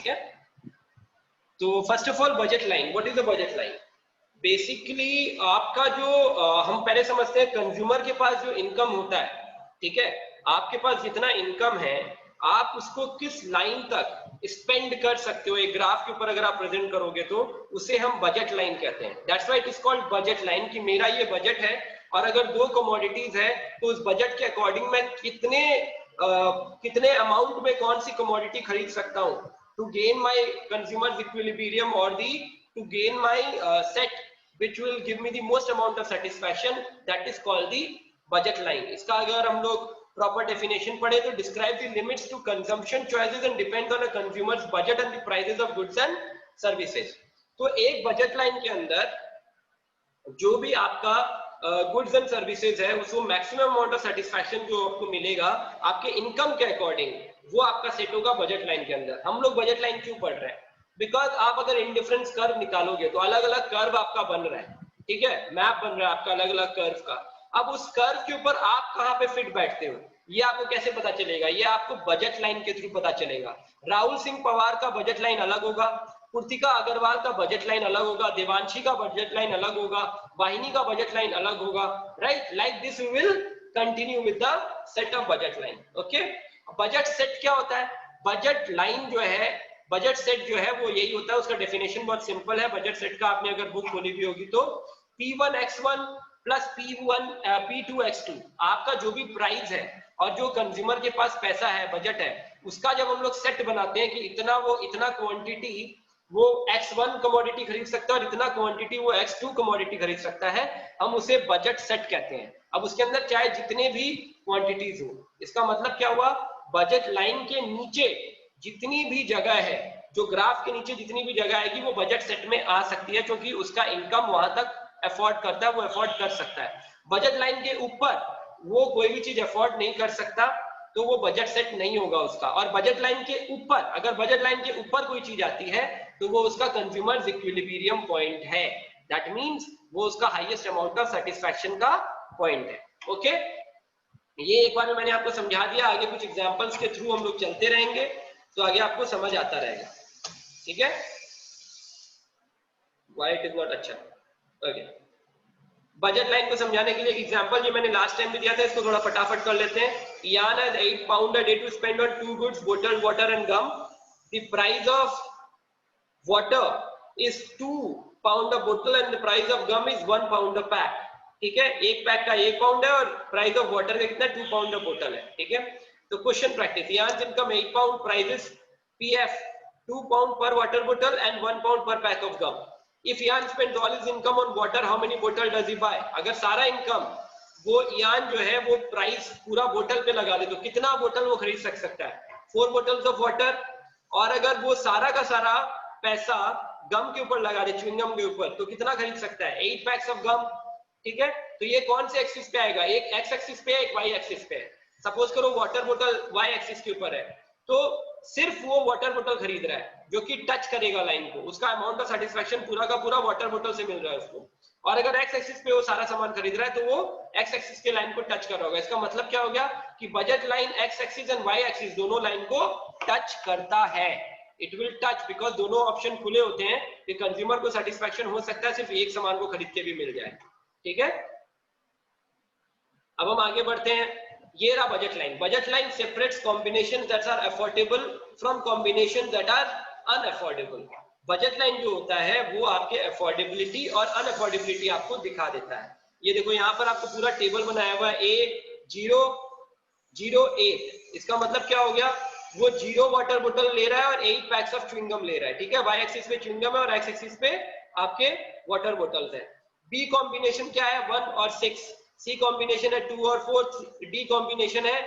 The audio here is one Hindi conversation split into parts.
ठीक है। तो first of all budget line, what is the budget line? Basically आपका जो हम पहले समझते हैं कंज्यूमर के पास जो इनकम होता है, ठीक है, आपके पास जितना इनकम है आप उसको किस लाइन तक स्पेंड कर सकते हो, एक ग्राफ के ऊपर अगर आप प्रेजेंट करोगे तो उसे हम बजट लाइन कहते हैं। That's why it is called budget line, कि मेरा ये बजट है और अगर दो कमोडिटीज है तो उस बजट के अकॉर्डिंग मैं कितने अमाउंट में कौन सी कमोडिटी खरीद सकता हूँ to gain my consumer equilibrium और the to gain my set which will give me the most amount of satisfaction, that is called the budget line। इसका अगर हम लोग प्रॉपर डेफिनेशन पढ़े तो describe the limits to consumption choices and depends on a consumer's budget and the prices of goods and services। तो एक बजट लाइन के अंदर जो भी आपका गुड्स एंड सर्विसेज है उसको मैक्सिमम अमाउंट ऑफ सेटिस्फैक्शन जो आपको मिलेगा आपके इनकम के अकॉर्डिंग, वो आपका सेट होगा बजट लाइन के अंदर। हम लोग बजट लाइन क्यों पढ़ रहे हैं? बिकॉज आप अगर इंडिफरेंस कर्व निकालोगे तो अलग अलग कर्व आपका बन रहा है, ठीक है, मैप बन रहा है आपका अलग अलग कर्व का। अब उस कर्व के ऊपर आप कहाँ पे फिट बैठते हो ये आपको कैसे पता चलेगा? ये आपको बजट लाइन के थ्रू पता चलेगा। राहुल सिंह पवार का बजट लाइन अलग होगा, कृतिका अग्रवाल का बजट लाइन अलग होगा, देवांशी का बजट लाइन अलग होगा, वाहिनी का बजट लाइन अलग होगा, right? Like this we will continue with the set of budget line. Okay, budget set क्या होता है? बजट लाइन जो है, बजट सेट जो है वो यही होता है, उसका डेफिनेशन बहुत सिंपल है। बजट सेट का आपने अगर बुक खोली भी होगी तो P1X1 प्लस P2X2 आपका जो भी प्राइस है और जो कंज्यूमर के पास पैसा है, बजट है, उसका जब हम लोग सेट बनाते हैं कि इतना क्वांटिटी वो X1 कमोडिटी खरीद सकता है और इतना क्वांटिटी वो X2 कमोडिटी खरीद सकता है, हम उसे बजट सेट कहते हैं। अब उसके अंदर चाहे जितने भी क्वांटिटीज हो, इसका मतलब क्या हुआ? बजट लाइन के नीचे जितनी भी जगह है, जो ग्राफ के नीचे जितनी भी जगह आएगी वो बजट सेट में आ सकती है, क्योंकि उसका इनकम वहां तक अफोर्ड करता है, वो अफोर्ड कर सकता है। बजट लाइन के ऊपर वो कोई भी चीज अफोर्ड नहीं कर सकता तो वो बजट सेट नहीं होगा उसका। और बजट लाइन के ऊपर, अगर बजट लाइन के ऊपर कोई चीज आती है तो वो उसका कंज्यूमर इक्विलिब्रियम पॉइंट है। दैट मींस वो उसका हाईएस्ट अमाउंट ऑफ सेटिस्फैक्शन का पॉइंट है। ओके, ये एक बार में मैंने आपको समझा दिया, आगे कुछ एग्जांपल्स के थ्रू हम लोग चलते रहेंगे तो आगे आपको समझ आता रहेगा, ठीक है? व्हाई इट इज नॉट अच्छा। ओके, बजट लाइन को समझाने के लिए एग्जांपल जो मैंने लास्ट टाइम भी दिया था, इसको थोड़ा फटाफट कर लेते हैं। Ian has 8 pound a day to spend on 2 goods, bottled water and gum. The price of water is 2 pound a bottle and the price of gum is 1 pound a pack। ठीक है, एक पैक का 1 पाउंड है और प्राइस ऑफ वाटर का कितना? 2 पाउंड a बोतल है, ठीक है? तो question practice, Ian's income 8 pound, prices PF 2 pound per water bottle and 1 pound per pack of gum। If Ian spends all his income on water, how many bottle does he buy? अगर सारा इनकम वो Ian जो है वो प्राइस पूरा बोतल पे लगा दे तो कितना बोतल वो खरीद सकता है? 4 bottles of water। और अगर वो सारा का सारा पैसा गम के ऊपर लगा दे, च्युइंगम के ऊपर, तो कितना खरीद सकता है? 8 पैक्स ऑफ गम, ठीक है? तो ये कौन से एक्सिस पे आएगा? एक एक्स एक्सिस पे है, एक वाई एक्सिस पे है। सपोज करो वाटर बोतल वाई एक्सिस के ऊपर है, तो सिर्फ वो वाटर बोतल खरीद रहा है जो कि टच करेगा लाइन को, उसका अमाउंट ऑफ सेटिस्फैक्शन पूरा का पूरा वाटर बोतल से मिल रहा है उसको। और अगर एक्स एक्सिस पे वो सारा सामान खरीद रहा है तो वो एक्स एक्सिस के लाइन को टच कर रहा होगा। इसका मतलब क्या हो गया कि budget line X axis and Y axis दोनों लाइन को टच करता है। इट विल टच बिकॉज दोनों ऑप्शन खुले होते हैं कि कंज्यूमर को सेटिस्फैक्शन हो सकता है सिर्फ एक सामान को खरीद के भी मिल जाए, ठीक है? अब हम आगे बढ़ते हैं। ये रहा budget line. Budget line separates combinations that are affordable from combination that are unaffordable. Budget line जो होता है वो आपके अफोर्डेबिलिटी और अनअफोर्डेबिलिटी आपको दिखा देता है। ये देखो यहाँ पर आपको पूरा टेबल बनाया हुआ है, 8 इसका मतलब क्या हो गया? वो 0 वाटर बोतल ले रहा है और 8 पैक्स ऑफ च्युइंगम ले रहा है, ठीक है? वाई एक्सिस पे च्युइंगम है और एक्स एक्सिस पे आपके वाटर बोतल्स है। बी कॉम्बिनेशन क्या है? 1 और 6। सी कॉम्बिनेशन है 2 और 4। डी कॉम्बिनेशन है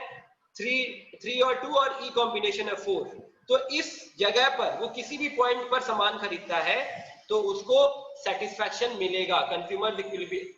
3 और 2 और ई कॉम्बिनेशन है 4। तो इस जगह पर वो किसी भी पॉइंट पर सामान खरीदता है तो उसको सेटिस्फैक्शन मिलेगा, कंज्यूमर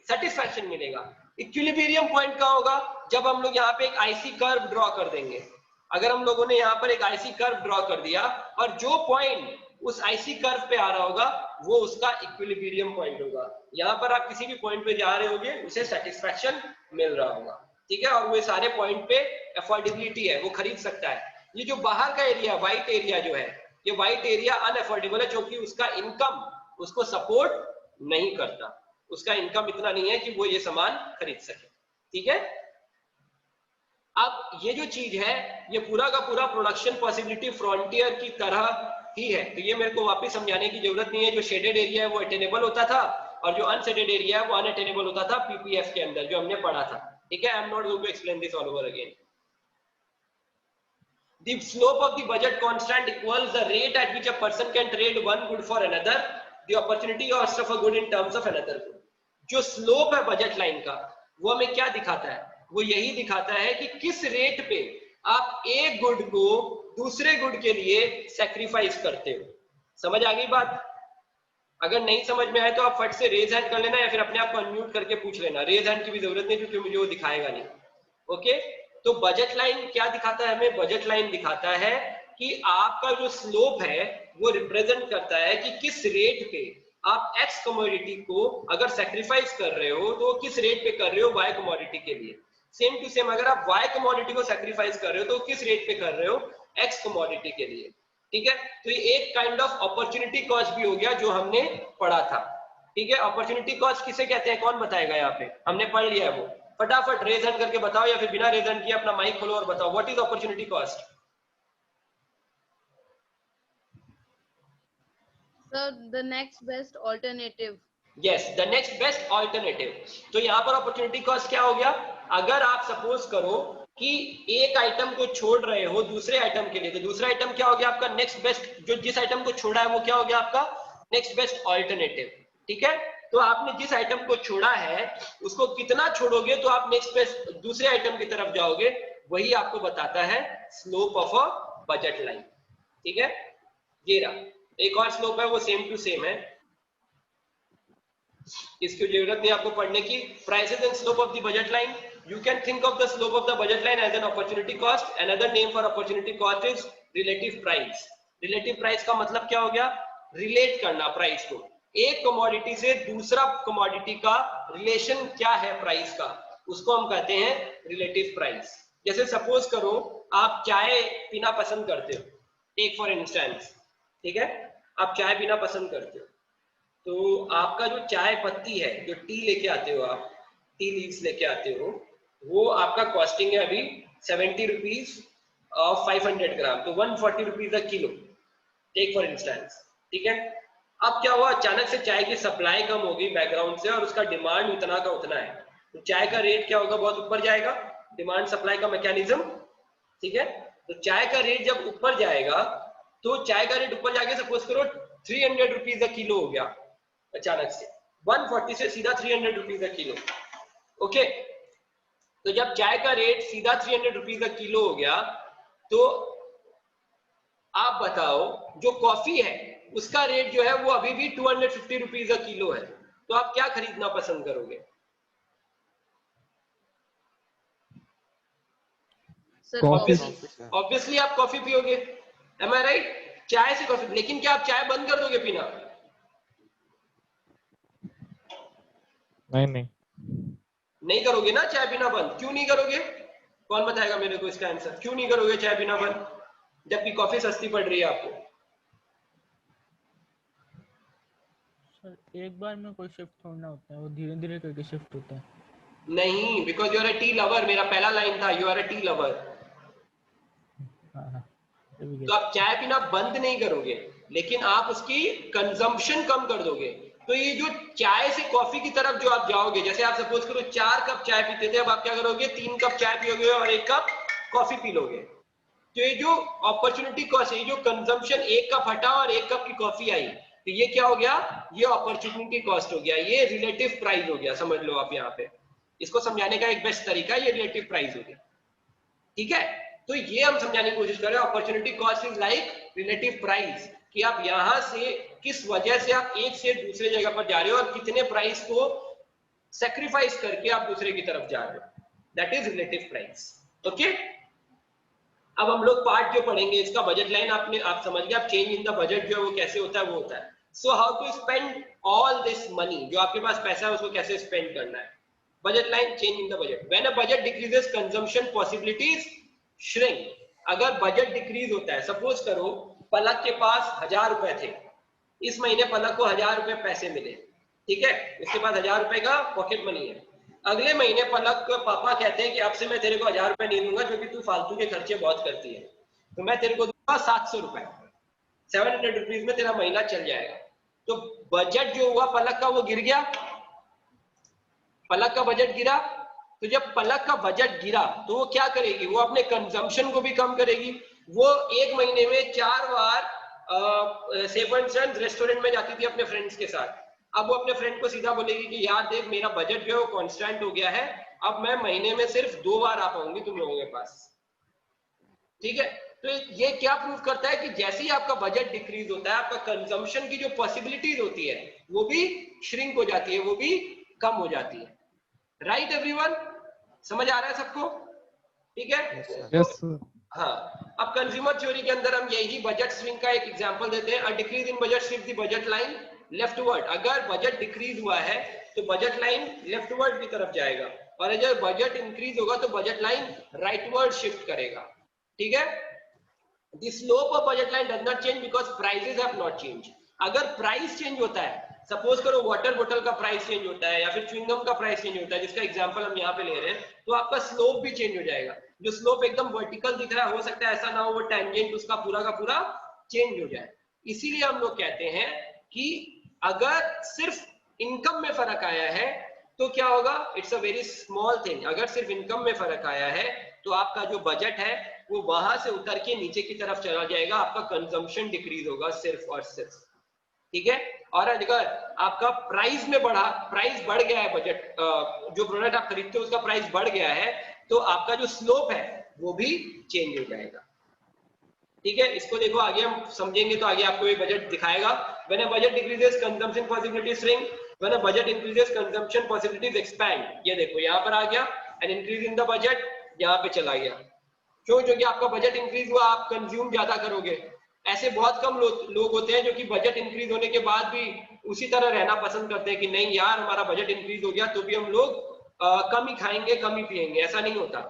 सेटिस्फैक्शन मिलेगा। इक्विलिब्रियम पॉइंट कहाँ होगा? जब हम लोग यहाँ पे एक आईसी कर्व ड्रॉ कर देंगे। अगर हम लोगों ने यहाँ पर एक आईसी कर्व ड्रॉ कर दिया और जो पॉइंट उस आईसी कर्व पे आ रहा होगा वो उसका इक्विलिब्रियम पॉइंट होगा। यहाँ पर आप किसी भी पॉइंट पे जा रहे होगे उसे सेटिस्फैक्शन मिल रहा होगा, ठीक है? और वो सारे पॉइंट पे अफोर्डेबिलिटी है, वो खरीद सकता है। ये जो बाहर का एरिया, व्हाइट एरिया जो है, ये वाइट एरिया अनअफोर्डेबल है क्योंकि उसका इनकम उसको सपोर्ट नहीं करता, उसका इनकम इतना नहीं है कि वो ये सामान खरीद सके। ठीक है, अब ये जो चीज है ये पूरा का पूरा प्रोडक्शन पॉसिबिलिटी फ्रंटियर की तरह ही है, तो ये मेरे को वापस समझाने की जरूरत नहीं है। जो शेडेड एरिया है वो अटेनेबल होता था और जो अनशेडेड एरिया है वो अनअटेनेबल होता था पीपीएफ के अंदर जो हमने पढ़ा था। ठीक है, I am not going to explain this all over again. The slope of the budget constant equals the rate at which a person can trade one good for another, the opportunity cost of a good in terms of another good. जो स्लोप है बजट लाइन का वो हमें क्या दिखाता है, वो यही दिखाता है कि किस रेट पे आप एक गुड को दूसरे गुड के लिए सैक्रिफाइस करते हो। समझ आ गई बात? अगर नहीं समझ में आए तो आप फट से रेज हैंड कर लेना या फिर अपने आप को अनम्यूट करके पूछ लेना, रेज हैंड की भी जरूरत नहीं क्योंकि मुझे वो दिखाएगा नहीं। ओके, तो बजट लाइन क्या दिखाता है हमें? बजट लाइन दिखाता है कि आपका जो स्लोप है वो रिप्रेजेंट करता है कि किस रेट पे आप एक्स कमोडिटी को अगर सैक्रिफाइस कर रहे हो तो किस रेट पे कर रहे हो वाई कमोडिटी के लिए। सेम टू सेम अगर आप वाई कमोडिटी को सैक्रिफाइस कर रहे हो तो किस रेट पे कर रहे हो एक्स कमोडिटी के लिए। ठीक है, तो ये एक काइंड ऑफ अपॉर्चुनिटी कॉस्ट भी हो गया जो हमने पढ़ा था। ठीक है, अपॉर्चुनिटी कॉस्ट किसे कहते हैं, कौन बताएगा? यहाँ पे हमने पढ़ लिया है वो, फटाफट रेज हैंड करके बताओ या फिर बिना रेज हैंड किए अपना माइक खोलो और बताओ what is opportunity cost. Sir the next best alternative. Yes, the next best alternative. तो यहाँ पर अपॉर्चुनिटी कॉस्ट क्या हो गया? अगर आप सपोज करो कि एक आइटम को छोड़ रहे हो दूसरे आइटम के लिए, तो दूसरा आइटम क्या हो गया आपका नेक्स्ट बेस्ट, जो जिस आइटम को छोड़ा है वो क्या हो गया आपका नेक्स्ट बेस्ट ऑल्टरनेटिव। ठीक है, तो आपने जिस आइटम को छोड़ा है उसको कितना छोड़ोगे तो आप नेक्स्ट बेस्ट दूसरे आइटम की तरफ जाओगे, वही आपको बताता है slope of a budget line. ठीक है, ये रहा एक और स्लोप है, वो सेम टू सेम है, इसकी जरूरत नहीं आपको पढ़ने की। Prices and slope of the budget line, you can think of the slope of the budget line as an opportunity cost. Another name for opportunity cost is relative price. relative price का मतलब क्या हो गया? रिलेट करना प्राइस को, एक कमोडिटी से दूसरा कमोडिटी का रिलेशन क्या है प्राइस का, उसको हम कहते हैं रिलेटिव प्राइस। जैसे सपोज करो आप चाय पीना पसंद करते हो, टेक फॉर इंस्टेंस, ठीक है, आप चाय पीना पसंद करते हो, तो आपका जो चाय पत्ती है, जो टी लेके आते हो आप, टी लीव्स लेके आते हो, वो आपका कॉस्टिंग है अभी 70 रुपीज और 500 ग्राम, तो 140 rupees a kilo, take for instance. ठीक है, अब क्या हुआ, अचानक से चाय की सप्लाई कम हो गई बैकग्राउंड से और उसका डिमांड उतना का उतना है, तो चाय का रेट क्या होगा, बहुत ऊपर जाएगा, डिमांड सप्लाई का मैकेनिज्म। ठीक है, तो चाय का रेट जब ऊपर जाएगा तो चाय का रेट ऊपर जाके सपोज करो 300 रुपीज अ किलो हो गया, अचानक से 140 से सीधा 300 रुपीज अ किलो। ओके, तो जब चाय का रेट सीधा 300 रुपीज अ किलो हो गया, तो आप बताओ जो कॉफी है उसका रेट जो है वो अभी भी 250 रुपीज अ किलो है, तो आप क्या खरीदना पसंद करोगे? ऑब्वियसली आप कॉफी पियोगे, एम आई राइट? चाय से कॉफी, लेकिन क्या आप चाय बंद कर दोगे पीना? नहीं करोगे ना चाय पीना बंद। क्यों नहीं करोगे? कौन बताएगा मेरे को इसका आंसर, क्यों नहीं करोगे चाय पीना बंद जबकि कॉफी सस्ती पड़ रही है आपको? सर एक बार में कोई शिफ्ट होना होता है, वो धीरे धीरे करके शिफ्ट होता है। नहीं, because you are a tea lover, मेरा पहला लाइन था you are a tea lover. तो आप चाय पीना बंद नहीं करोगे, लेकिन आप उसकी कंजम्पशन कम कर दोगे। तो ये जो चाय से कॉफी की तरफ जो आप जाओगे, जैसे आप सपोज करो 4 कप चाय पीते थे, अब आप क्या करोगे, 3 कप चाय पियोगे और 1 कप कॉफी पी लोगे। तो ये जो अपॉर्चुनिटी कॉस्ट, ये जो कंजम्पशन 1 कप हटा और 1 कप की कॉफी आई, तो ये क्या हो गया, ये अपॉर्चुनिटी कॉस्ट हो गया, ये रिलेटिव प्राइस हो गया, समझ लो आप। यहाँ पे इसको समझाने का एक बेस्ट तरीका ये रिलेटिव प्राइस हो गया। ठीक है, तो ये हम समझाने की कोशिश कर रहे हैं, opportunity cost is like relative price, कि आप यहां से किस वजह से आप एक से दूसरे जगह पर जा रहे हो और कितने प्राइस को सैक्रिफाइस करके आप दूसरे की तरफ जा रहे हो, that is relative price. Okay, अब हम लोग पार्ट जो पढ़ेंगे इसका, बजट लाइन आप समझ गए, आप चेंज इन द बजट जो है वो कैसे होता है, वो होता है so how to spend all this money, जो आपके पास पैसा है उसको कैसे स्पेंड करना है। Budget line, change in the budget, when a budget decreases consumption possibilities shrink. अगर बजट डिक्रीज होता है, सपोज करो पलक के पास 1000 रुपए थे, इस महीने पलक को 1000 रुपए पैसे मिले, ठीक है, उसके पास 1000 रुपए का पॉकेट मनी है। अगले महीने पलक के पापा कहते हैं कि अब से मैं तेरे को 1000 रुपए नहीं दूंगा क्योंकि तू फालतू के खर्चे बहुत करती है, तो मैं तेरे को दूंगा 700 रुपए, 700 रुपीज में तेरा महीना चल जाएगा। तो बजट जो हुआ पलक का वो गिर गया, पलक का बजट गिरा। तो जब पलक का बजट गिरा तो वो क्या करेगी, वो अपने कंजम्पशन को भी कम करेगी। वो एक महीने में 4 बार सेवन सन्स रेस्टोरेंट में जाती थी अपने फ्रेंड्स के साथ। अब वो अपने फ्रेंड को सीधा बोलेगी कि यार देख मेरा बजट जो है वो कांस्टेंट हो गया है, अब मैं महीने में सिर्फ 2 बार आ पाऊंगी तुम लोगों के पास, ठीक है। तो ये क्या प्रूव करता है कि जैसे ही आपका बजट डिक्रीज होता है, आपका कंजम्पशन की जो पॉसिबिलिटीज होती है वो भी श्रिंक हो जाती है, वो भी कम हो जाती है। राइट एवरीवन, समझ आ रहा है सबको, ठीक है? Yes sir. हाँ, अब कंज्यूमर थ्योरी के अंदर हम यही बजट स्विंग का एक एग्जांपल देते हैं। A decrease in budget shift the budget line leftward. अगर बजट डिक्रीज हुआ है तो बजट लाइन लेफ्टवर्ड की तरफ जाएगा, और अगर बजट इंक्रीज होगा तो बजट लाइन राइटवर्ड शिफ्ट करेगा, ठीक है। The slope of budget line does not change because prices have not changed. अगर प्राइस चेंज होता है, सपोज करो वाटर बोतल का प्राइस चेंज होता है या फिर च्युइंगम का प्राइस चेंज होता है, जिसका एग्जांपल हम यहाँ पे ले रहे हैं, तो आपका स्लोप भी चेंज हो जाएगा। जो स्लोप एकदम वर्टिकल दिख रहा है, हो सकता है ऐसा ना हो वो टेंजेंट उसका पूरा का पूरा चेंज हो जाए। इसीलिए हम लोग कहते हैं कि अगर सिर्फ इनकम में फर्क आया है तो क्या होगा, it's a very small thing. अगर सिर्फ इनकम में फर्क आया है तो आपका जो बजट है वो वहां से उतर के नीचे की तरफ चला जाएगा, आपका कंजम्पशन डिक्रीज होगा सिर्फ और सिर्फ, ठीक है। और अगर आपका प्राइस में प्राइस बढ़ गया है, बजट जो प्रोडक्ट आप खरीदते हो उसका प्राइस बढ़ गया है, तो आपका जो स्लोप है वो भी चेंज हो जाएगा, ठीक है। इसको देखो आगे हम समझेंगे तो आगे आपको ये बजट दिखाएगा। When a budget decreases, consumption possibilities shrink. When a budget increases, consumption possibilities expand. ये देखो यहाँ पर आ गया, an increase in the budget यहाँ पे चला गया। क्यों? क्योंकि आपका बजट इंक्रीज हुआ, आप कंज्यूम ज्यादा करोगे। ऐसे बहुत कम लोग होते हैं जो कि बजट इंक्रीज होने के बाद भी उसी तरह रहना पसंद करते हैं कि नहीं यार हमारा बजट इंक्रीज हो गया तो भी हम लोग कम ही खाएंगे, कम ही पिएंगे। ऐसा नहीं होता।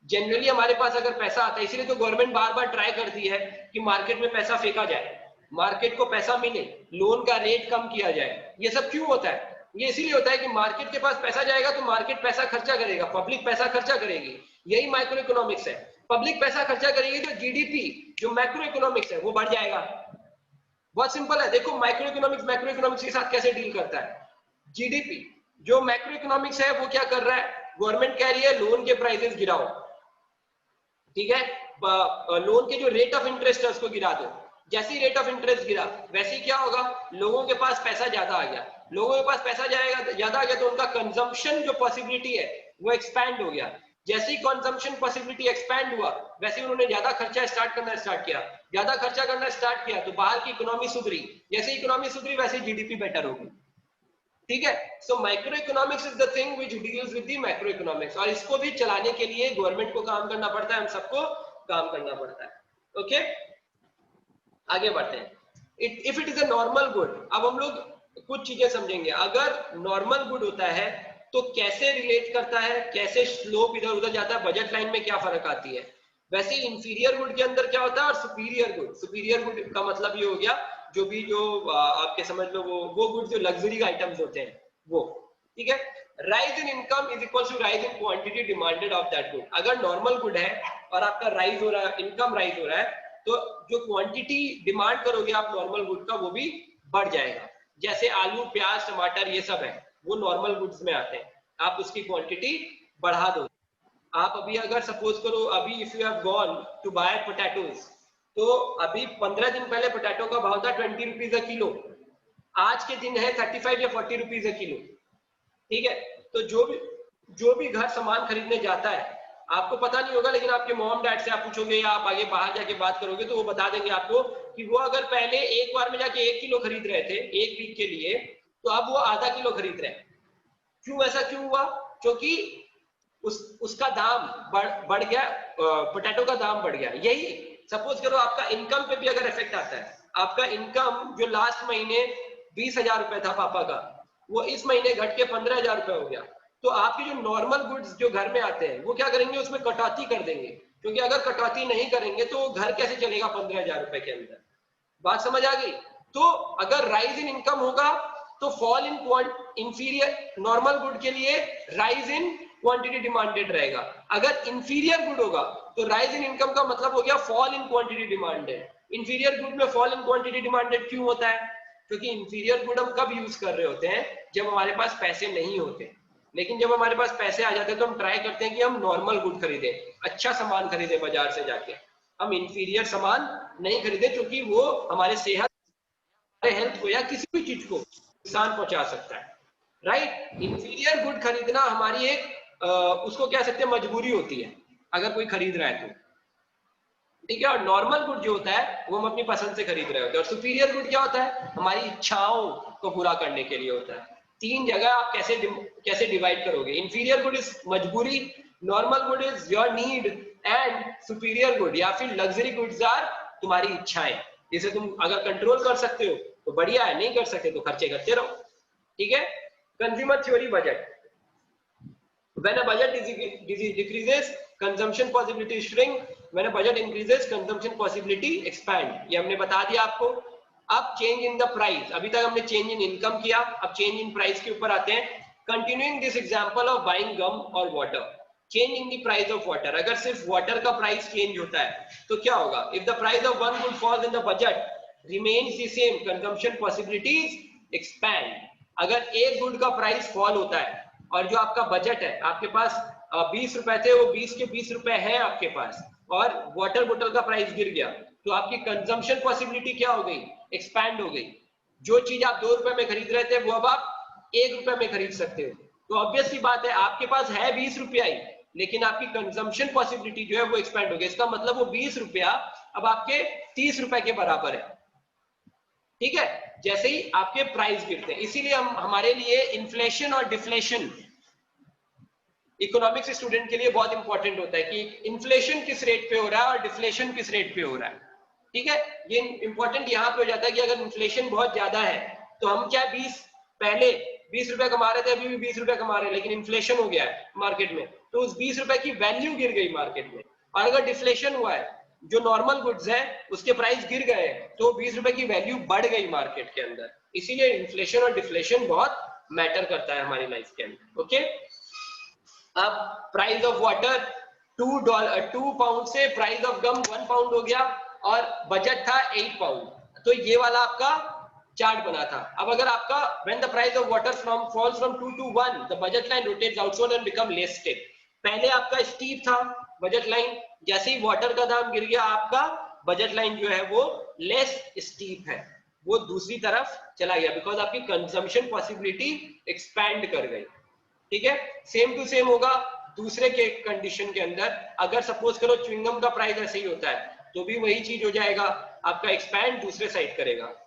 जनरली हमारे पास अगर पैसा आता है, इसीलिए तो गवर्नमेंट बार बार ट्राई करती है कि मार्केट में पैसा फेंका जाए, मार्केट को पैसा मिले, लोन का रेट कम किया जाए। ये सब क्यों होता है? ये इसीलिए होता है कि मार्केट के पास पैसा जाएगा तो मार्केट पैसा खर्चा करेगा, पब्लिक पैसा खर्चा करेगी। यही माइक्रो इकोनॉमिक्स है। पब्लिक पैसा खर्चा करेगी तो जीडीपी जो मैक्रो इकोनॉमिक्स है वो बढ़ जाएगा। बहुत सिंपल है। देखो माइक्रो इकोनॉमिक्स के साथ कैसे डील करता है। जीडीपी जो मैक्रो इकोनॉमिक्स है वो क्या कर रहा है, गवर्नमेंट कह रही है लोन के प्राइसेस गिराओ, ठीक है, लोन के जो रेट ऑफ इंटरेस्ट है उसको गिरा दो। जैसे ही रेट ऑफ इंटरेस्ट गिरा वैसे ही क्या होगा, लोगों के पास पैसा ज्यादा आ गया। लोगों के पास पैसा ज्यादा आ गया तो उनका कंजम्पशन जो पॉसिबिलिटी है वो एक्सपैंड हो गया। जैसे ही कंजम्पशन पॉसिबिलिटी एक्सपैंड हुआ वैसे ही उन्होंने ज्यादा खर्चा करना स्टार्ट किया। ज्यादा खर्चा करना स्टार्ट किया तो बाहर की इकोनॉमी सुधरी। जैसे इकोनॉमी सुधरी वैसे जीडीपी बेटर होगी, ठीक है। So micro economics is the thing which deals with the macro economics, और इसको भी चलाने के लिए गवर्नमेंट को काम करना पड़ता है, हम सबको काम करना पड़ता है। ओके, आगे बढ़ते हैं। If it is a normal good, अब हम लोग कुछ चीजें समझेंगे। अगर नॉर्मल गुड होता है तो कैसे रिलेट करता है, कैसे स्लोप इधर उधर जाता है, बजट लाइन में क्या फर्क आती है। वैसे इंफीरियर गुड के अंदर क्या होता है और सुपीरियर गुड का मतलब ये हो गया जो आपके समझ लो वो गुड जो लग्जरी आइटम्स होते हैं वो, ठीक है। Rise in income is equal to rise in quantity demanded of that good. अगर नॉर्मल गुड है और आपका राइज हो रहा है, इनकम राइज हो रहा है, तो जो क्वांटिटी डिमांड करोगे आप नॉर्मल गुड का वो भी बढ़ जाएगा। जैसे आलू, प्याज, टमाटर ये सब है वो नॉर्मल गुड्स में आते हैं, आप उसकी क्वांटिटी बढ़ा दो। आप अभी अगर सपोज करो अभी if you have gone to buy potatoes, तो अभी 15 दिन पहले पोटैटो का भाव था 20 रुपीज अ किलो, आज के दिन है 35 या 40 रुपीज अ किलो, ठीक है। तो जो भी घर सामान खरीदने जाता है, आपको पता नहीं होगा लेकिन आपके मॉम डैड से आप पूछोगे या आप आगे बाहर जाके बात करोगे तो वो बता देंगे आपको कि वो अगर पहले एक बार में जाके 1 किलो खरीद रहे थे एक वीक के लिए, तो अब वो आधा किलो खरीद रहे हैं। क्यों, ऐसा क्यों हुआ? क्योंकि उसका दाम बढ़ गया, पोटैटो का दाम बढ़ गया। यही सपोज करो आपका इनकम पे भी अगर इफेक्ट आता है, आपका इनकम जो लास्ट महीने 20,000 रुपए था पापा का, वो इस महीने घट के 15,000 रुपए हो गया, तो आपके जो नॉर्मल गुड्स जो घर में आते हैं वो क्या करेंगे, उसमें कटौती कर देंगे। क्योंकि अगर कटौती नहीं करेंगे तो घर कैसे चलेगा 15,000 रुपए के अंदर, बात समझ आ गई? तो अगर राइज इन इनकम होगा तो fall in inferior normal good के लिए राइज इन क्वांटिटी डिमांडेड रहेगा। अगर इंफीरियर गुड होगा तो राइज इन इनकम का मतलब हो गया fall in quantity demanded. Inferior good में फॉल इन क्वांटिटी डिमांडेड क्यों होता है? क्योंकि इंफीरियर गुड हम कब यूज कर रहे होते हैं? जब हमारे पास पैसे नहीं होते। लेकिन जब हमारे पास पैसे आ जाते हैं तो हम ट्राई करते हैं कि हम नॉर्मल गुड खरीदे, अच्छा सामान खरीदे बाजार से जाके, हम इंफीरियर सामान नहीं खरीदे क्योंकि वो हमारे सेहत, हमारे हेल्थ को या किसी भी चीज को नुकसान पहुंचा सकता है। राइट? इंफीरियर गुड खरीदना हमारी एक उसको कह सकते हैं मजबूरी होती है अगर कोई खरीद रहा है तो, ठीक है। और नॉर्मल गुड जो होता है वो हम अपनी पसंद से खरीद रहे होते हैं। और सुपीरियर गुड क्या होता है? हमारी इच्छाओं को पूरा करने के लिए होता है। तीन जगह आप कैसे डिवाइड करोगे? इंफीरियर गुड इज मजबूरी, normal good is your need, and superior good या फिर लग्जरी गुड्स आर तुम्हारी इच्छाएं, जिसे तुम अगर कंट्रोल कर सकते हो तो बढ़िया है, नहीं कर सकते तो खर्चे करते रहो, ठीक है। Consumer theory budget, when a budget decreases consumption possibility shrink, when a budget increases consumption possibility expand। ये हमने बता दिया आपको। अब चेंज इन द प्राइस, अभी तक हमने चेंज इन इनकम किया, अब चेंज इन प्राइस के ऊपर आते हैं। Continuing this example of buying gum और water, change in the price of water. अगर सिर्फ वाटर का प्राइस चेंज होता है तो क्या होगा? If the price of one good falls in the budget remains the same, consumption possibilities expand. अगर एक गुड का प्राइस फॉल होता है और जो आपका बजट है, आपके पास 20 रुपए थे, वो 20 के 20 रुपए है आपके पास, और वाटर बोतल का प्राइस गिर गया, तो आपकी कंजम्पशन पॉसिबिलिटी क्या हो गई? एक्सपैंड हो गई। जो चीज आप 2 रुपए में खरीद रहे थे वो अब आप 1 रुपए में खरीद सकते हो। तो ऑब्वियस सी बात है, आपके पास है 20 रुपया ही, लेकिन आपकी कंजम्पशन पॉसिबिलिटी जो है वो एक्सपैंड हो गई। इसका मतलब वो 20 रुपया अब आपके 30 रुपए के बराबर है, ठीक है, जैसे ही आपके प्राइस गिरते हैं। इसीलिए हम हमारे लिए इन्फ्लेशन और डिफ्लेशन इकोनॉमिक्स स्टूडेंट के लिए बहुत इंपॉर्टेंट होता है कि इन्फ्लेशन किस रेट पे हो रहा है और डिफ्लेशन किस रेट पे हो रहा है, ठीक है। ये इंपॉर्टेंट यहाँ पे हो जाता है कि अगर इन्फ्लेशन बहुत ज्यादा है तो हम क्या पहले 20 रुपए कमा रहे थे, अभी भी 20 रुपए कमा रहे हैं, लेकिन इन्फ्लेशन हो गया है मार्केट में, तो उस 20 रुपए की वैल्यू गिर गई मार्केट में। और अगर डिफ्लेशन हुआ है, जो नॉर्मल गुड्स है उसके प्राइस गिर गए, तो 20 रुपए की वैल्यू बढ़ गई मार्केट के अंदर। इसीलिए इन्फ्लेशन और डिफ्लेशन बहुत मैटर करता है हमारी लाइफ के अंदर, ओके। अब प्राइस ऑफ वाटर $2 पाउंड से प्राइस ऑफ गम 1 पाउंड हो गया, और बजट था 8 पाउंड, तो ये वाला आपका चार्ट बना था। अब अगर आपका when the price of water falls from 2 to 1, the budget line rotates outward and become less steep। पहले आपका स्टीप था बजट लाइन, जैसे ही वाटर का दाम गिर गया आपका बजट लाइन जो है वो लेस स्टीप है, वो दूसरी तरफ चला गया, बिकॉज आपकी कंजम्पशन पॉसिबिलिटी एक्सपैंड कर गई, ठीक है। सेम टू सेम होगा दूसरे के कंडीशन के अंदर। अगर सपोज करो च्युइंगम का प्राइस ऐसे ही होता है तो भी वही चीज हो जाएगा, आपका एक्सपैंड दूसरे साइड करेगा।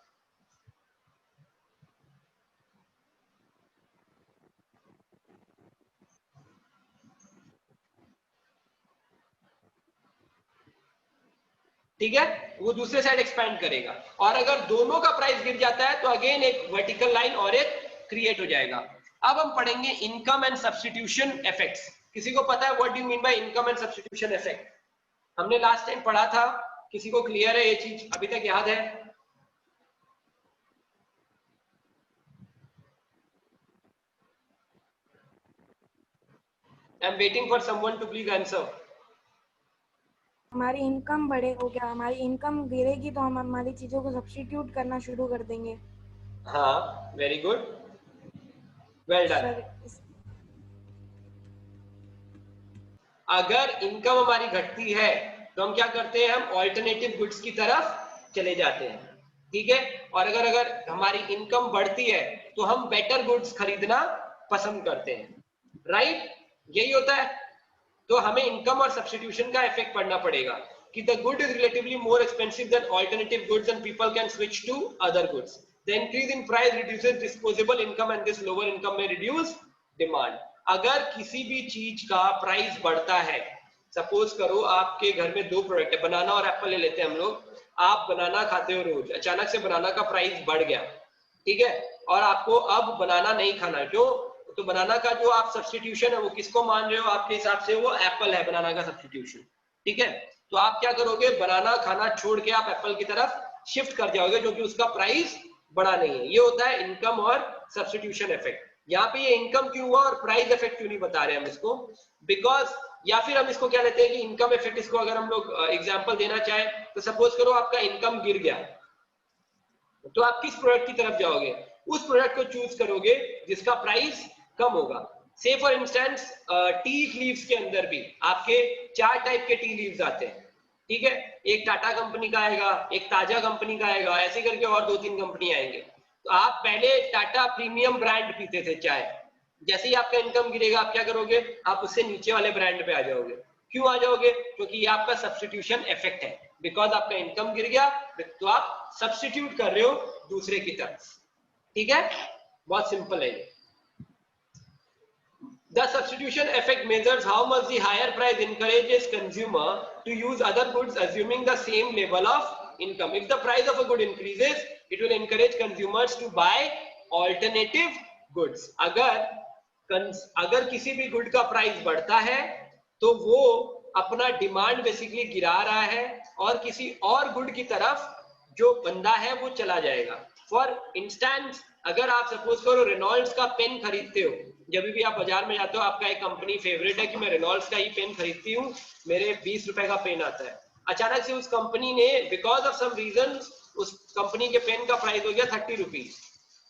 ठीक है, वो दूसरे साइड एक्सपैंड करेगा। और अगर दोनों का प्राइस गिर जाता है तो अगेन एक वर्टिकल लाइन और एक क्रिएट हो जाएगा। अब हम पढ़ेंगे इनकम एंड सब्स्टिट्यूशन इफेक्ट्स। किसी को पता है what do you mean by income and substitution effect? हमने लास्ट टाइम पढ़ा था, किसी को क्लियर है ये चीज, अभी तक याद है? I am waiting for someone to please answer. हमारी इनकम बढ़े हो गया, हमारी इनकम गिरेगी तो हम हमारी चीजों को सब्स्टिट्यूट करना शुरू कर देंगे। हाँ, वेरी गुड, वेल डन। अगर इनकम हमारी घटती है तो हम क्या करते हैं? हम ऑल्टरनेटिव गुड्स की तरफ चले जाते हैं, ठीक है। और अगर हमारी इनकम बढ़ती है तो हम बेटर गुड्स खरीदना पसंद करते हैं, राइट? यही होता है। तो हमें इनकम और सब्स्टिट्यूशन का इफेक्ट पढ़ना पड़ेगा कि the good is relatively more expensive than alternative goods and people can switch to other goods. The increase in price reduces disposable income and this lower income में रिड्यूस डिमांड। अगर किसी भी चीज का प्राइस बढ़ता है, सपोज करो आपके घर में 2 प्रोडक्ट है, बनाना और एप्पल ले लेते हैं हम लोग। आप बनाना खाते हो रोज, अचानक से बनाना का प्राइस बढ़ गया, ठीक है, और आपको अब बनाना नहीं खाना है, क्यों? तो बनाना का जो आप सब्स्टिट्यूशन है वो किसको मान रहे हो? आपके हिसाब से वो एप्पल है बनाना का सब्स्टिट्यूशन, ठीक है। तो आप क्या करोगे? बनाना खाना छोड़ के आप एप्पल की तरफ शिफ्ट कर जाओगे जो कि उसका प्राइस बढ़ा नहीं है। ये होता है इनकम और सब्स्टिट्यूशन इफेक्ट। यहाँ पे ये इनकम क्यों हुआ और प्राइस इफेक्ट क्यों नहीं बता रहे हम इसको, बिकॉज, या फिर हम इसको क्या लेते हैं कि इनकम इफेक्ट, इसको अगर हम लोग एग्जांपल देना चाहें तो सपोज करो आपका इनकम गिर गया, तो आप किस प्रोडक्ट की तरफ जाओगे, उस प्रोडक्ट को चूज करोगे जिसका प्राइस कम होगा। से फॉर इंस्टेंस टी लीव्स के अंदर भी आपके 4 टाइप के टी लीव्स आते हैं, ठीक है, एक टाटा कंपनी का आएगा, एक ताजा कंपनी का आएगा, ऐसे करके और 2-3 कंपनी आएंगे। तो आप पहले टाटा प्रीमियम ब्रांड पीते थे चाय, जैसे ही आपका इनकम गिरेगा आप क्या करोगे, आप उससे नीचे वाले ब्रांड पे आ जाओगे। क्यों आ जाओगे, क्योंकि ये आपका सब्स्टिट्यूशन इफेक्ट है। बिकॉज आपका इनकम गिर गया तो आप सब्स्टिट्यूट कर रहे हो दूसरे की तरफ, ठीक है, बहुत सिंपल है ये। The substitution effect measures how much the higher price encourages consumer to use other goods assuming the same level of income. If the price of a good increases, it will encourage consumers to buy alternative goods. अगर किसी भी गुड का प्राइस बढ़ता है तो वो अपना डिमांड बेसिकली गिरा रहा है और किसी और गुड की तरफ जो बंदा है वो चला जाएगा। फॉर इंस्टेंस, अगर आप सपोज करो रेनॉल्ड्स का पेन खरीदते हो, जब भी आप बाजार में जाते हो आपका एक कंपनी फेवरेट है कि मैं रेनॉल्ड्स का ही पेन खरीदती हूँ, मेरे 20 रुपए का पेन आता है, अचानक से उस कंपनी ने बिकॉज ऑफ सम रीजन उस कंपनी के पेन का प्राइस हो गया 30 रुपीज।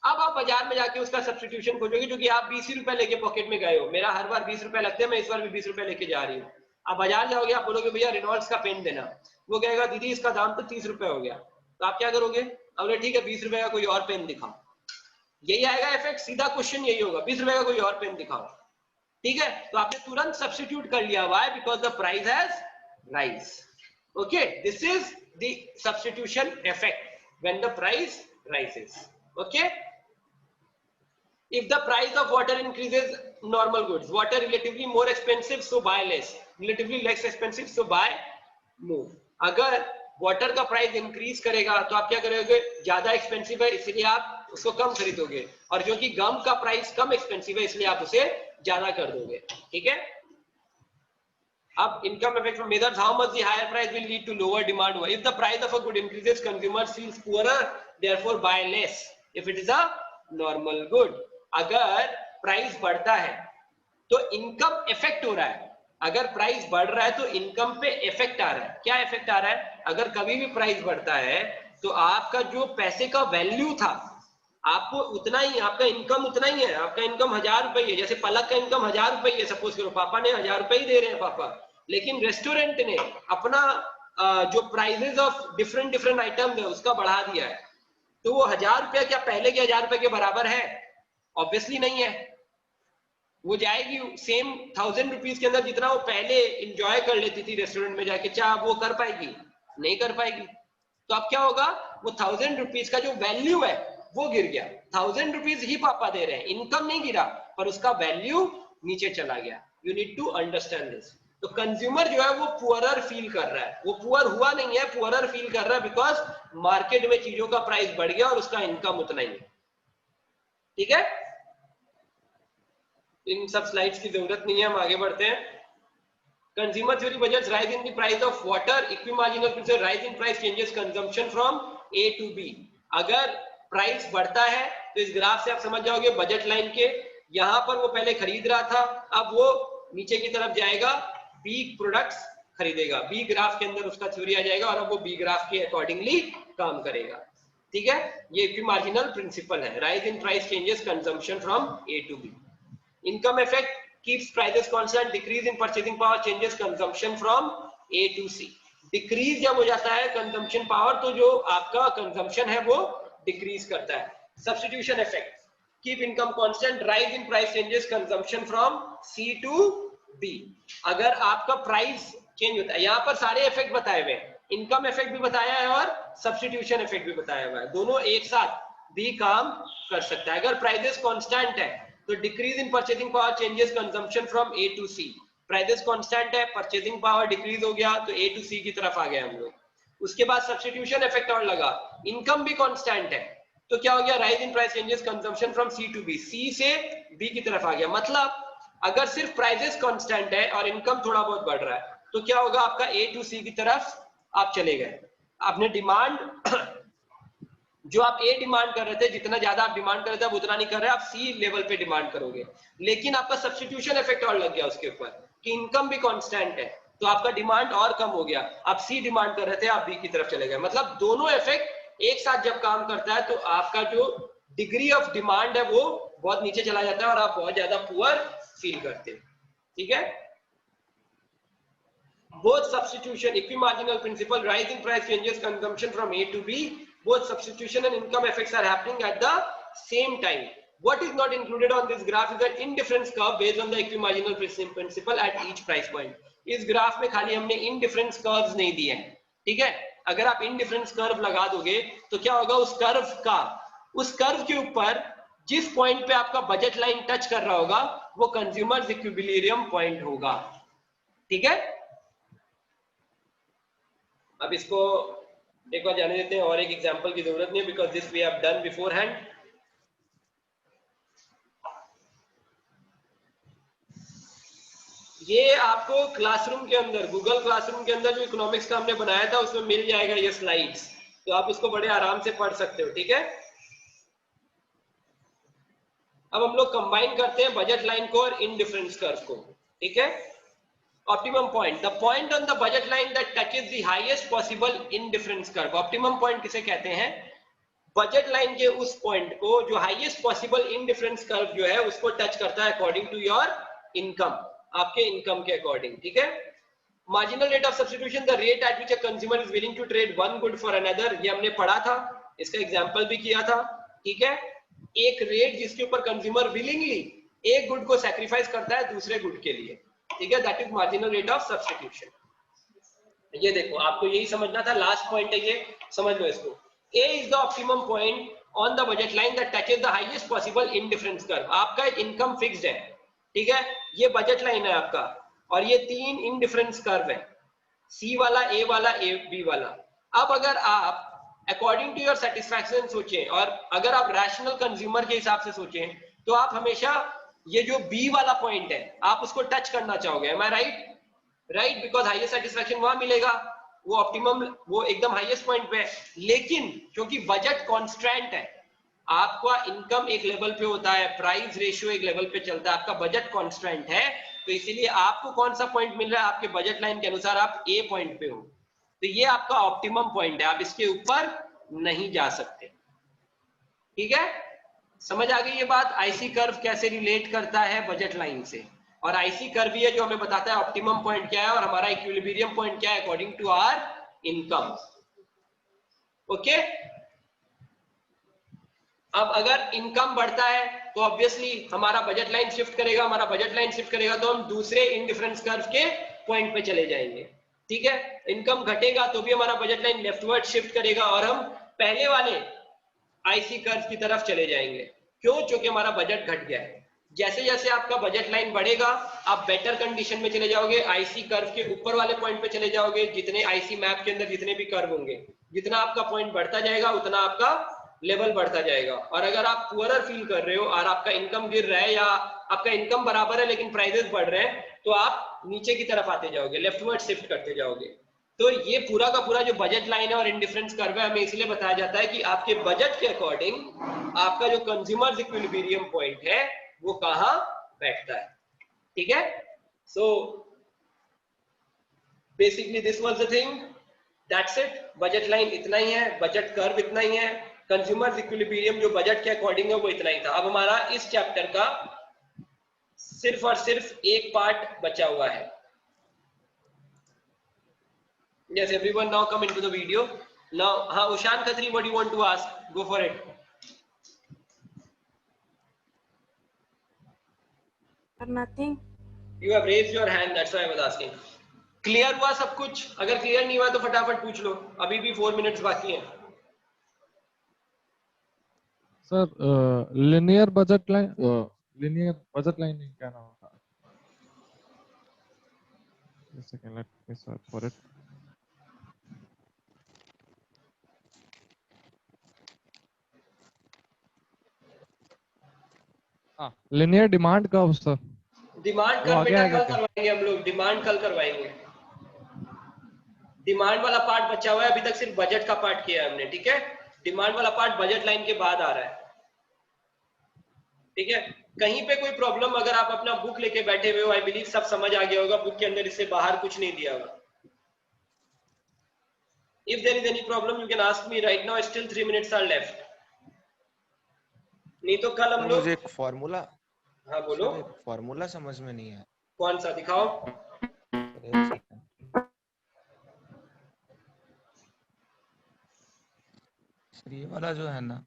अब आप बाजार में जाके उसका सब्स्टिट्यूशन खोजोगे, क्योंकि आप 20 रुपए लेके पॉकेट में गए हो, मेरा हर बार 20 रुपए लगते हैं, मैं इस बार भी 20 रुपए लेके जा रही हूँ। आप बाजार जाओगे, आप बोलोगे भैया रेनॉल्ड्स का पेन देना, वो कहेगा दीदी इसका दाम तो 30 रुपए हो गया। तो आप क्या करोगे, अब ठीक है 20 रुपए का कोई और पेन दिखाओ, यही आएगा इफेक्ट। सीधा क्वेश्चन यही होगा, 20 रुपए का कोई और पेन दिखाओ, ठीक है, तो आपने तुरंत सब्स्टिट्यूट कर लिया, why, because the price has rise. Okay, this is the substitution effect when the price rises. Okay, if the price of water increases, normal goods, water relatively more expensive so buy less, relatively less expensive so buy more. अगर वाटर का प्राइस इंक्रीज करेगा तो आप क्या करोगे, ज्यादा एक्सपेंसिव है इसलिए आप उसको कम खरीदोगे, और जो कि गम का प्राइस कम एक्सपेंसिव है इसलिए आप उसे ज्यादा कर दोगे, ठीक है। अब income effect measures how much the higher price will lead to lower demand. If the price of a good increases consumers feels poorer therefore buy less if it is a normal good. अगर प्राइस बढ़ता है तो इनकम इफेक्ट हो रहा है, अगर प्राइस बढ़ रहा है तो इनकम पे इफेक्ट आ रहा है। क्या इफेक्ट आ रहा है, अगर कभी भी प्राइस बढ़ता है तो आपका जो पैसे का वैल्यू था आपको उतना ही, आपका इनकम उतना ही है, आपका इनकम 1000 रुपए है, जैसे पलक का इनकम 1000 रुपए है, सपोज करो पापा ने 1000 रुपए ही दे रहे हैं पापा, लेकिन रेस्टोरेंट ने अपना जो prices of different different items है उसका बढ़ा दिया है, तो वो 1000 रुपया क्या पहले के 1000 रुपए के बराबर है? ऑब्वियसली नहीं है, वो जाएगी सेम 1000 रुपीज के अंदर जितना वो पहले इंजॉय कर लेती थी रेस्टोरेंट में जाके, क्या वो कर पाएगी? नहीं कर पाएगी। तो अब क्या होगा, वो 1000 रुपीज का जो वैल्यू है वो गिर गया। 1000 रुपीज ही पापा दे रहे हैं, इनकम नहीं गिरा, पर उसका वैल्यू नीचे चला गया। You need to understand this. तो कंज्यूमर जो है वो पुअरर फील कर रहा है, वो पुअर हुआ नहीं है, पुअरर फील कर रहा है, बिकॉज मार्केट में चीजों का प्राइस बढ़ गया और उसका इनकम उतना ही है, ठीक है। इन सब स्लाइड्स की जरूरत नहीं है, हम आगे बढ़ते हैं। Consumer theory budgets rise in the price of water, equimarginal principle rise in price changes consumption from A to B. अगर प्राइस बढ़ता है तो इस ग्राफ से आप समझ जाओगे बजट लाइन के, यहां पर वो पहले खरीद रहा था, अब वो नीचे की तरफ जाएगा, बी प्रोडक्ट्स खरीदेगा, बी ग्राफ के अंदर उसका थ्योरी आ जाएगा और अब वो बी ग्राफ के अकॉर्डिंगली काम करेगा, ठीक है। ये इक्विमार्जिनल प्रिंसिपल है, rise in price changes consumption from A to B. Income effect keeps prices constant, decrease in purchasing power changes consumption from A to C. Decrease जब हो जाता है कंजम्पशन पावर तो जो आपका कंजम्पशन है वो डिक्रीज करता है। Substitution effect, keep income constant, rise in price changes consumption from C to B। अगर आपका प्राइस चेंज होता है, यहाँ पर सारे इफेक्ट बताए हुए हैं, इनकम इफेक्ट भी बताया है और सब्स्टिट्यूशन इफेक्ट भी बताया हुआ है, दोनों एक साथ भी काम कर सकता है। अगर प्राइसेस कांस्टेंट है तो decrease in purchasing power changes consumption from A to C. Prices constant है, परचेजिंग पावर डिक्रीज हो गया तो ए टू सी की तरफ आ गए हम लोग। उसके बाद सब्स्टिट्यूशन इफेक्ट और लगा, इनकम भी कांस्टेंट है तो क्या हो गया, rise in price changes consumption from C to B, C से बी की तरफ आ गया। मतलब अगर सिर्फ प्राइसेस कांस्टेंट है और इनकम थोड़ा बहुत बढ़ रहा है तो क्या होगा, आपका ए टू सी की तरफ आप चले गए, आपने डिमांड जो आप ए डिमांड कर रहे थे, जितना ज्यादा आप डिमांड कर रहे थे आप उतना नहीं कर रहे, आप सी लेवल पे डिमांड करोगे, लेकिन आपका सब्स्टिट्यूशन इफेक्ट और लग गया उसके ऊपर कि इनकम भी कांस्टेंट है, तो आपका डिमांड और कम हो गया, आप सी डिमांड कर रहे थे आप बी की तरफ चले गए। मतलब दोनों इफेक्ट एक साथ जब काम करता है तो आपका जो डिग्री ऑफ डिमांड है वो बहुत नीचे चला जाता है और आप बहुत ज्यादा पुअर फील करते हैं। ठीक है, both substitution equimarginal principle, rising price changes consumption from A to B, both substitution and income effects are happening at the same time. What is not included on this graph is an indifference curve based on the equimarginal principle at each price point. इस ग्राफ में खाली हमने indifference curves नहीं दिए हैं, ठीक है। अगर आप indifference curve लगा दोगे तो क्या होगा, उस कर्व के ऊपर जिस पॉइंट पे आपका बजट लाइन टच कर रहा होगा वो कंज्यूमर्स इक्विलिब्रियम पॉइंट होगा। ठीक है, अब इसको एक बार जाने देते हैं और एक एग्जांपल की जरूरत नहीं है because this we have done beforehand. ये आपको क्लासरूम के अंदर, गूगल क्लासरूम के अंदर जो इकोनॉमिक्स का हमने बनाया था उसमें मिल जाएगा ये स्लाइड्स, तो आप उसको बड़े आराम से पढ़ सकते हो। ठीक है, अब हम लोग कंबाइन करते हैं बजट लाइन को और इंडिफरेंस कर्व को। ठीक है, optimum point, the point on the budget line that touches the highest possible indifference curve. Optimum point किसे कहते हैं, बजट लाइन के उस पॉइंट को जो हाईएस्ट पॉसिबल इंडिफरेंस कर्व जो है उसको टच करता है अकॉर्डिंग टू योर इनकम, आपके इनकम के अकॉर्डिंग। ठीक है, marginal rate of substitution, the rate at which a consumer is willing to trade one good for another, ये हमने पढ़ा था, इसका एग्जांपल भी किया था। ठीक है, एक रेट जिसके ऊपर कंज्यूमर विलिंगली एक गुड को सैक्रिफाइस करता है दूसरे गुड के लिए। ठीक है, that is marginal rate of substitution. ये देखो, आपको यही समझना था, लास्ट पॉइंट है ये, समझ लो इसको। A is the optimum point on the budget line that touches the highest possible indifference curve। आपका इनकम फिक्स्ड है, ठीक है, ये बजट लाइन है आपका, और ये तीन इंडिफरेंस कर्व है, C वाला, A वाला, B वाला। अब अगर आप अकॉर्डिंग टू योर सेटिस्फैक्शन सोचें और अगर आप रैशनल कंज्यूमर के हिसाब से सोचें तो आप हमेशा ये जो B वाला पॉइंट है आप उसको टच करना चाहोगे। Am I right? Right, because highest satisfaction वहां मिलेगा, वो ऑप्टिमम, वो एकदम हाईएस्ट पॉइंट पे है। लेकिन क्योंकि बजट कॉन्स्टेंट है, आपका इनकम एक लेवल पे होता है, प्राइस रेशियो एक लेवल पे चलता है, आपका बजट कॉन्स्टेंट है, तो इसीलिए आपको कौन सा पॉइंट मिल रहा है, आपके बजट लाइन के अनुसार आप ए पॉइंट पे हो, तो ये आपका ऑप्टिमम पॉइंट है, आप इसके ऊपर नहीं जा सकते। ठीक है, समझ आ गई ये बात, आईसी कर्व कैसे रिलेट करता है बजट लाइन से, और आईसी कर्व भी है जो हमें बताता है ऑप्टिमम पॉइंट क्या है और हमारा इक्विलिब्रियम पॉइंट क्या है according to our income. Okay, अब अगर इनकम बढ़ता है तो ऑब्वियसली हमारा बजट लाइन शिफ्ट करेगा, हमारा बजट लाइन शिफ्ट करेगा तो हम दूसरे इंडिफरेंस कर्व के पॉइंट पे चले जाएंगे। ठीक है, इनकम घटेगा तो भी हमारा बजट लाइन लेफ्टवर्ड शिफ्ट करेगा और हम पहले वाले आईसी कर्व की तरफ चले जाएंगे। क्यों? क्योंकि हमारा बजट घट गया है। जैसे जैसे आपका बजट लाइन बढ़ेगा आप बेटर कंडीशन में चले जाओगे, आईसी कर्व के ऊपर वाले पॉइंट पे चले जाओगे, जितने आईसी मैप के अंदर जितने भी कर्व होंगे, जितना आपका पॉइंट बढ़ता जाएगा उतना आपका लेवल बढ़ता जाएगा। और अगर आप पुअरर फील कर रहे हो और आपका इनकम गिर रहा है या आपका इनकम बराबर है लेकिन प्राइसेस बढ़ रहे हैं तो आप नीचे की तरफ आते जाओगे, लेफ्टवर्ड शिफ्ट करते जाओगे। तो ये पूरा का पूरा जो बजट लाइन है और इंडिफरेंस कर्व है हमें इसलिए बताया जाता है कि आपके बजट के अकॉर्डिंग आपका जो कंज्यूमर्स इक्विलिब्रियम पॉइंट है वो कहां बैठता है। ठीक है, so basically this was the thing, that's it. Budget line इतना ही है, बजट कर्व इतना ही है, कंज्यूमर्स इक्विलिब्रियम जो बजट के अकॉर्डिंग है वो इतना ही था। अब हमारा इस चैप्टर का सिर्फ और सिर्फ एक पार्ट बचा हुआ है। Yes, everyone now come into the video. Now, Ushan Khatri, what do you want to ask? Go for it. Nothing. You have raised your hand, that's why I was asking. Clear हुआ सब कुछ? अगर clear नहीं हुआ तो फटाफट पूछ लो, अभी भी 4 minutes बाकी हैं। सर, linear budget line क्या नाम था? Just a second, let me search for it. Linear demand curve sir. Demand curve बेटा कल करवाएंगे हम लोग, डिमांड कल करवाएंगे। डिमांड वाला पार्ट बचा हुआ है, अभी तक सिर्फ बजट का पार्ट किया है हमने। ठीक है, डिमांड वाला पार्ट बजट लाइन के बाद आ रहा है, ठीक है। कहीं पे कोई प्रॉब्लम अगर आप अपना बुक लेके बैठे हुए हो, आई बिलीव सब समझ आ गया होगा, बुक के अंदर इससे बाहर कुछ नहीं दिया होगा। If there is any problem, you can ask me right now. Still 3 minutes are left. नहीं तो कल हम लोग मुझे एक फॉर्मूला, हाँ बोलो, एक फॉर्मूला समझ में नहीं है। कौन सा दिखाओ? ये वाला जो है ना,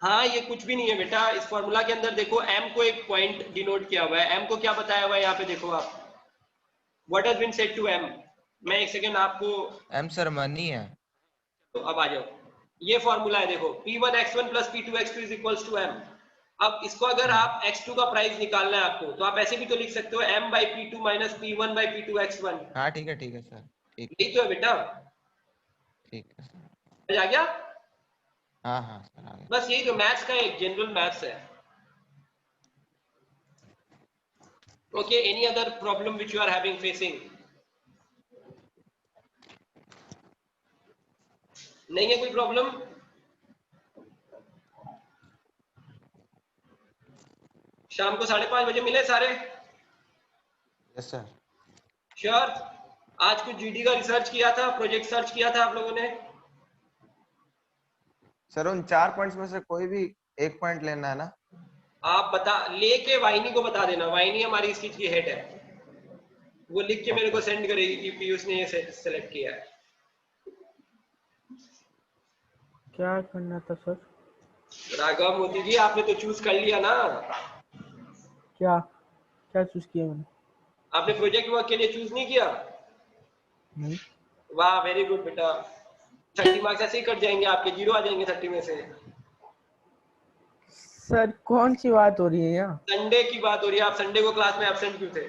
हाँ ये कुछ भी नहीं है बेटा, इस फॉर्मूला के अंदर देखो m को एक पॉइंट डिनोट किया हुआ है, m को क्या बताया हुआ है यहाँ पे देखो आप, what has been said to m। मैं एक सेकंड आपको, m सर मनी है। तो अब आ जाओ, ये फॉर्मूला है देखो, p1x1 plus p2x2 is equals to m। अब इसको अगर आप x2 का प्राइस निकालना है आपको, तो आप ऐसे भी तो लिख सकते हो m by p2 minus p1 by p2x1। हाँ ठीक है सर, ठीक यही तो है बेटा, ठीक है सर। समझ आ गया? हाँ हाँ सर, आ गया। बस यही तो मैथ्स का एक जनरल मैथ्स है। Okay, any other problem which you are having facing? नहीं है कोई प्रॉब्लम? शाम को 5:30 बजे मिले सारे? Yes sir. श्योर? आज कुछ जीडी का रिसर्च किया था, प्रोजेक्ट सर्च किया था आप लोगों ने? सर उन 4 पॉइंट्स में से कोई भी एक पॉइंट लेना है ना? आप बता, लेके वाहिनी को बता देना, वाहिनी हमारी इस चीज की हेड है, वो लिख के मेरे को सेंड करेगी कि पीयूष ने ये सेलेक्ट किया है। क्या करना था सर? राघव मोदी जी, आपने तो चूज कर लिया ना? क्या क्या चूज किया मैंने? आपने प्रोजेक्ट वर्क के लिए चूज नहीं किया? नहीं। वाह, वेरी गुड बेटा। 30 मार्क्स ऐसे ही कट जाएंगे आपके, 0 आ जाएंगे 30 में से। सर कौन सी बात हो रही है यहाँ? संडे की बात हो रही है, आप संडे को क्लास में एब्सेंट क्यों थे?